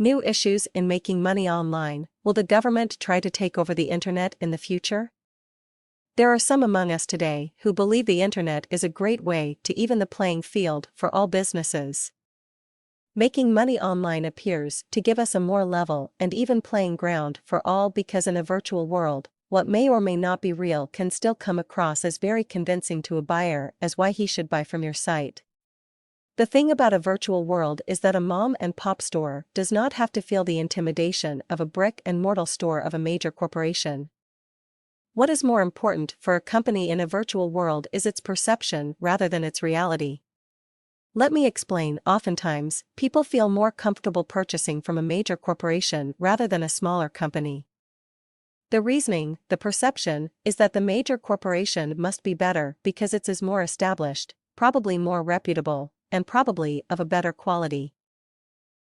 New issues in making money online. Will the government try to take over the internet in the future? There are some among us today who believe the internet is a great way to even the playing field for all businesses. Making money online appears to give us a more level and even playing ground for all, because in a virtual world, what may or may not be real can still come across as very convincing to a buyer as why he should buy from your site. The thing about a virtual world is that a mom and pop store does not have to feel the intimidation of a brick and mortar store of a major corporation. What is more important for a company in a virtual world is its perception rather than its reality. Let me explain. Oftentimes, people feel more comfortable purchasing from a major corporation rather than a smaller company. The reasoning, the perception, is that the major corporation must be better because it is more established, probably more reputable, and probably of a better quality.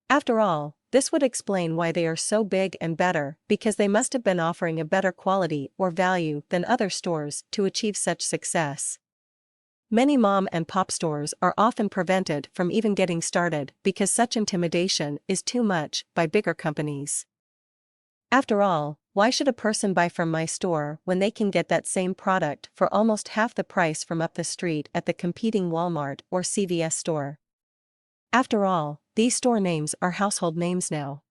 After all, this would explain why they are so big and better, because they must have been offering a better quality or value than other stores to achieve such success. Many mom and pop stores are often prevented from even getting started because such intimidation is too much by bigger companies. After all, why should a person buy from my store when they can get that same product for almost half the price from up the street at the competing Walmart or CVS store? After all, these store names are household names now.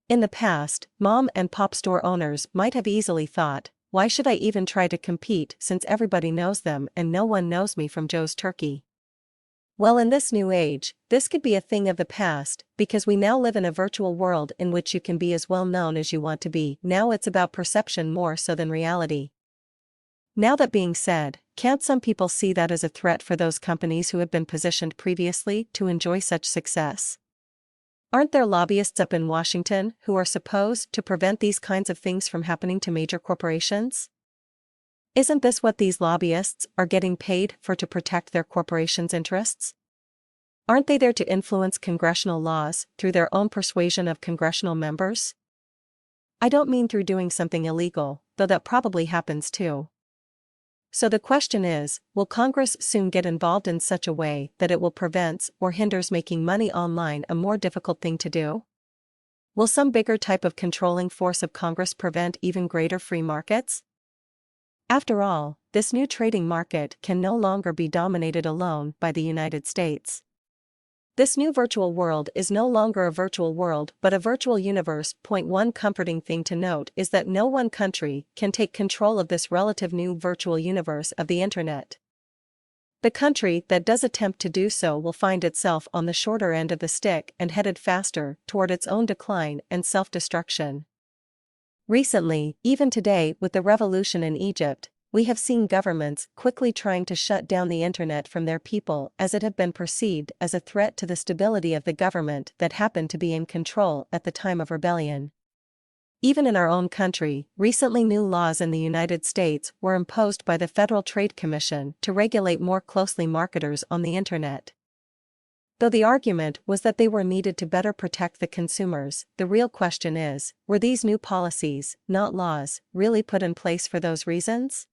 In the past, mom and pop store owners might have easily thought, why should I even try to compete since everybody knows them and no one knows me from Joe's Turkey? Well, in this new age, this could be a thing of the past, because we now live in a virtual world in which you can be as well known as you want to be. Now it's about perception more so than reality. Now, that being said, can't some people see that as a threat for those companies who have been positioned previously to enjoy such success? Aren't there lobbyists up in Washington who are supposed to prevent these kinds of things from happening to major corporations? Isn't this what these lobbyists are getting paid for, to protect their corporations' interests? Aren't they there to influence congressional laws through their own persuasion of congressional members? I don't mean through doing something illegal, though that probably happens too. So the question is, will Congress soon get involved in such a way that it will prevent or hinders making money online a more difficult thing to do? Will some bigger type of controlling force of Congress prevent even greater free markets? After all, this new trading market can no longer be dominated alone by the United States. This new virtual world is no longer a virtual world but a virtual universe. One comforting thing to note is that no one country can take control of this relative new virtual universe of the internet. The country that does attempt to do so will find itself on the shorter end of the stick and headed faster toward its own decline and self-destruction. Recently, even today with the revolution in Egypt, we have seen governments quickly trying to shut down the internet from their people as it had been perceived as a threat to the stability of the government that happened to be in control at the time of rebellion. Even in our own country, recently new laws in the United States were imposed by the Federal Trade Commission to regulate more closely marketers on the internet. Though the argument was that they were needed to better protect the consumers, the real question is, were these new policies, not laws, really put in place for those reasons?